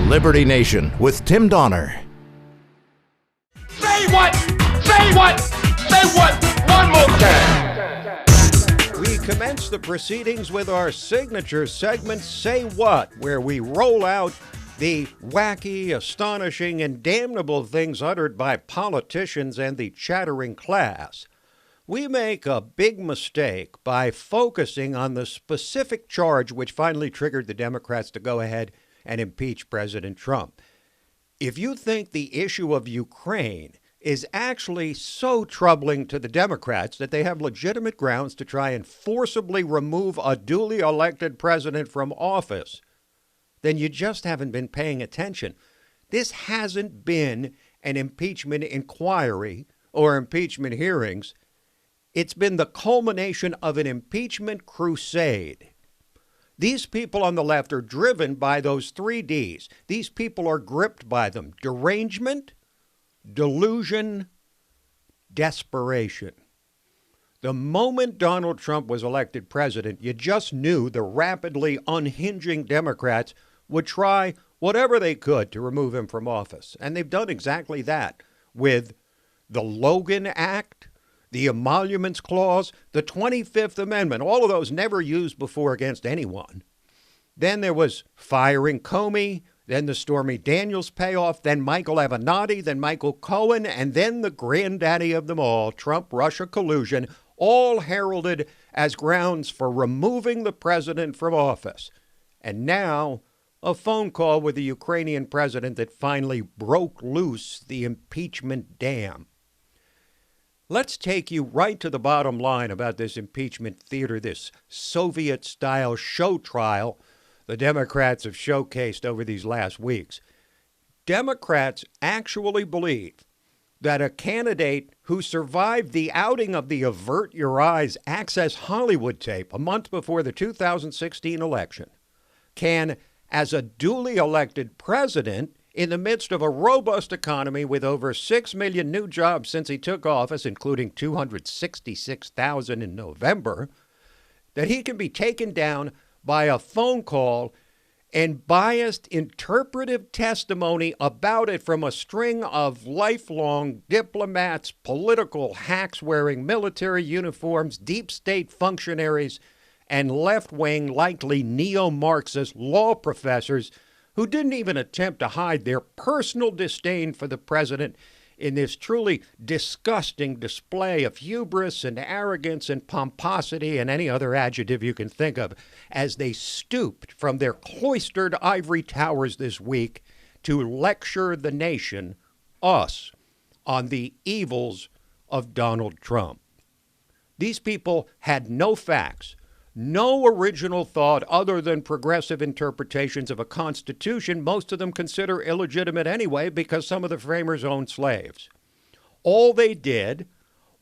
Liberty Nation with Tim Donner. Say what? Say what? Say what? One more time. We commence the proceedings with our signature segment, Say What, where we roll out the wacky, astonishing, and damnable things uttered by politicians and the chattering class. We make a big mistake by focusing on the specific charge which finally triggered the Democrats to go ahead and impeach President Trump. If you think the issue of Ukraine is actually so troubling to the Democrats that they have legitimate grounds to try and forcibly remove a duly elected president from office, then you just haven't been paying attention. This hasn't been an impeachment inquiry or impeachment hearings. It's been the culmination of an impeachment crusade. These people on the left are driven by those three Ds. These people are gripped by them: derangement, delusion, desperation. The moment Donald Trump was elected president, you just knew the rapidly unhinging Democrats would try whatever they could to remove him from office. And they've done exactly that with the Logan Act, the Emoluments Clause, the 25th Amendment, all of those never used before against anyone. Then there was firing Comey, then the Stormy Daniels payoff, then Michael Avenatti, then Michael Cohen, and then the granddaddy of them all, Trump-Russia collusion, all heralded as grounds for removing the president from office. And now, a phone call with the Ukrainian president that finally broke loose the impeachment dam. Let's take you right to the bottom line about this impeachment theater, this Soviet-style show trial the Democrats have showcased over these last weeks. Democrats actually believe that a candidate who survived the outing of the Avert Your Eyes Access Hollywood tape a month before the 2016 election can, as a duly elected president, in the midst of a robust economy with over 6 million new jobs since he took office, including 266,000 in November, that he can be taken down by a phone call and biased interpretive testimony about it from a string of lifelong diplomats, political hacks wearing military uniforms, deep state functionaries, and left-wing, likely neo-Marxist law professors who didn't even attempt to hide their personal disdain for the president in this truly disgusting display of hubris and arrogance and pomposity and any other adjective you can think of, as they stooped from their cloistered ivory towers this week to lecture the nation, us, on the evils of Donald Trump. These people had no facts, no original thought other than progressive interpretations of a constitution most of them consider illegitimate anyway because some of the framers owned slaves. All they did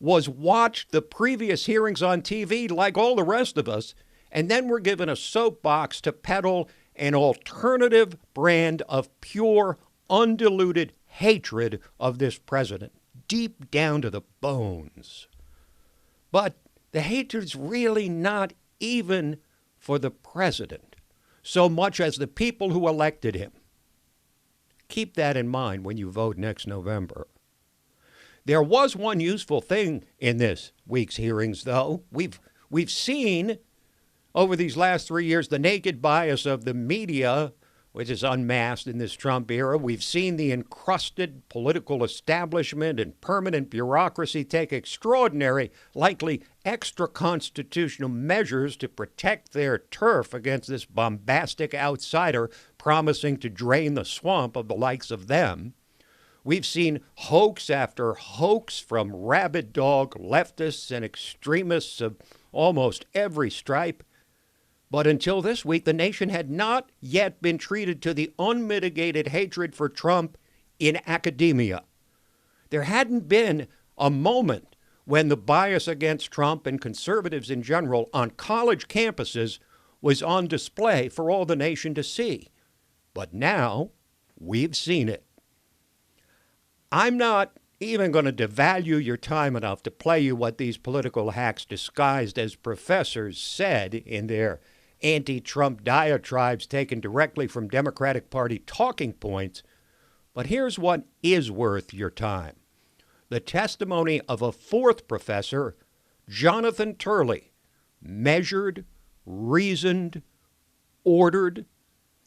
was watch the previous hearings on TV like all the rest of us, and then were given a soapbox to peddle an alternative brand of pure, undiluted hatred of this president, deep down to the bones. But the hatred's really not even for the president, so much as the people who elected him. Keep that in mind when you vote next November. There was one useful thing in this week's hearings, though. We've seen over these last 3 years the naked bias of the media, which is unmasked in this Trump era. We've seen the encrusted political establishment and permanent bureaucracy take extraordinary, likely extra-constitutional measures to protect their turf against this bombastic outsider promising to drain the swamp of the likes of them. We've seen hoax after hoax from rabid dog leftists and extremists of almost every stripe. But until this week, the nation had not yet been treated to the unmitigated hatred for Trump in academia. There hadn't been a moment when the bias against Trump and conservatives in general on college campuses was on display for all the nation to see. But now we've seen it. I'm not even going to devalue your time enough to play you what these political hacks disguised as professors said in their anti-Trump diatribes taken directly from Democratic Party talking points, but here's what is worth your time. The testimony of a fourth professor, Jonathan Turley, measured, reasoned, ordered,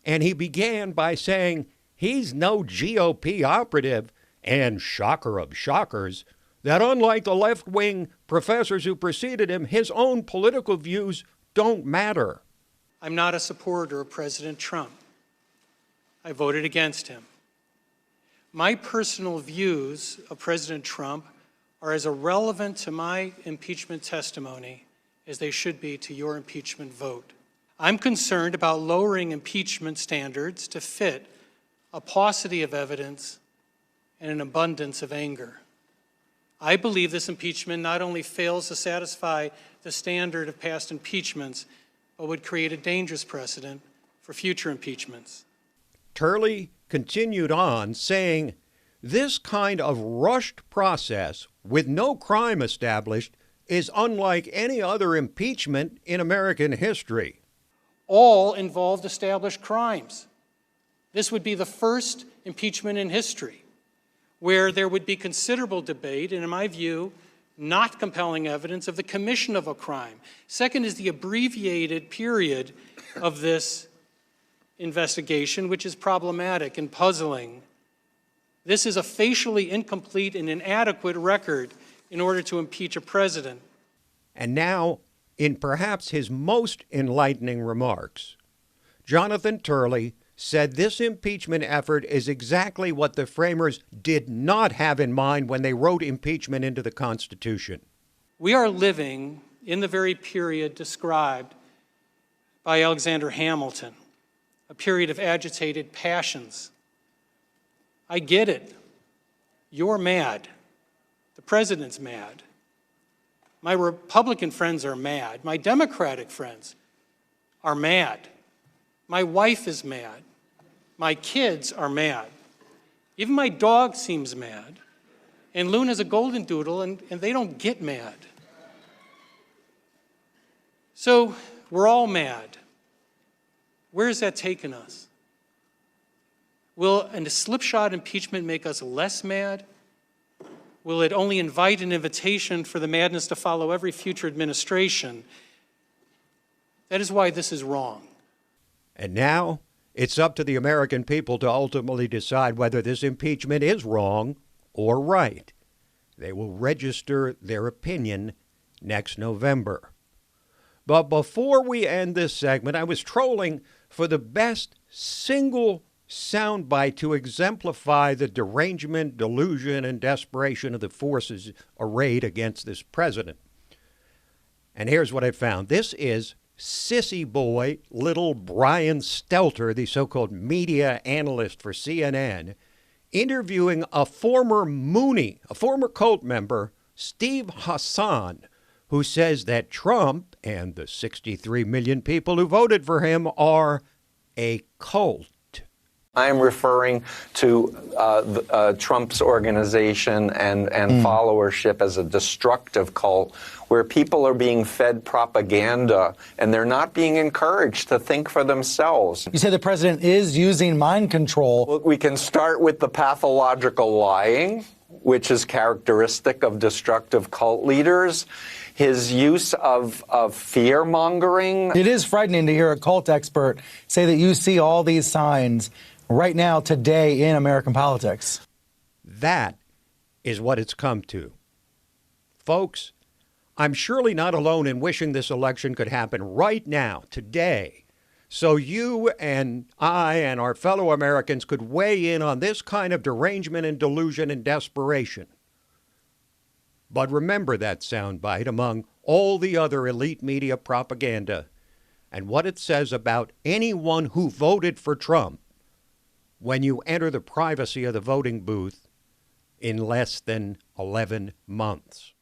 and he began by saying he's no GOP operative, and shocker of shockers, that unlike the left-wing professors who preceded him, his own political views don't matter. I'm not a supporter of President Trump. I voted against him. My personal views of President Trump are as irrelevant to my impeachment testimony as they should be to your impeachment vote. I'm concerned about lowering impeachment standards to fit a paucity of evidence and an abundance of anger. I believe this impeachment not only fails to satisfy the standard of past impeachments, but would create a dangerous precedent for future impeachments. Turley continued on, saying, this kind of rushed process with no crime established is unlike any other impeachment in American history. All involved established crimes. This would be the first impeachment in history where there would be considerable debate and, in my view, not compelling evidence of the commission of a crime. Second is the abbreviated period of this investigation, which is problematic and puzzling. This is a facially incomplete and inadequate record in order to impeach a president. And now, in perhaps his most enlightening remarks, Jonathan Turley said this impeachment effort is exactly what the framers did not have in mind when they wrote impeachment into the Constitution. We are living in the very period described by Alexander Hamilton, a period of agitated passions. I get it. You're mad. The president's mad. My Republican friends are mad. My Democratic friends are mad. My wife is mad. My kids are mad. Even my dog seems mad. And Luna's a golden doodle, and they don't get mad. So we're all mad. Where has that taken us? Will a slipshod impeachment make us less mad? Will it only invite an invitation for the madness to follow every future administration? That is why this is wrong. And now it's up to the American people to ultimately decide whether this impeachment is wrong or right. They will register their opinion next November. But before we end this segment, I was trolling for the best single soundbite to exemplify the derangement, delusion, and desperation of the forces arrayed against this president. And here's what I found. This is sissy boy little Brian Stelter, the so-called media analyst for CNN, interviewing a former Moonie, a former cult member, Steve Hassan, who says that Trump and the 63 million people who voted for him are a cult. I am referring to Trump's organization and followership as a destructive cult where people are being fed propaganda and they're not being encouraged to think for themselves. You say the president is using mind control. Well, we can start with the pathological lying, which is characteristic of destructive cult leaders. His use of fear-mongering. It is frightening to hear a cult expert say that you see all these signs right now, today, in American politics. That is what it's come to. Folks, I'm surely not alone in wishing this election could happen right now, today, so you and I and our fellow Americans could weigh in on this kind of derangement and delusion and desperation. But remember that soundbite among all the other elite media propaganda and what it says about anyone who voted for Trump when you enter the privacy of the voting booth in less than 11 months.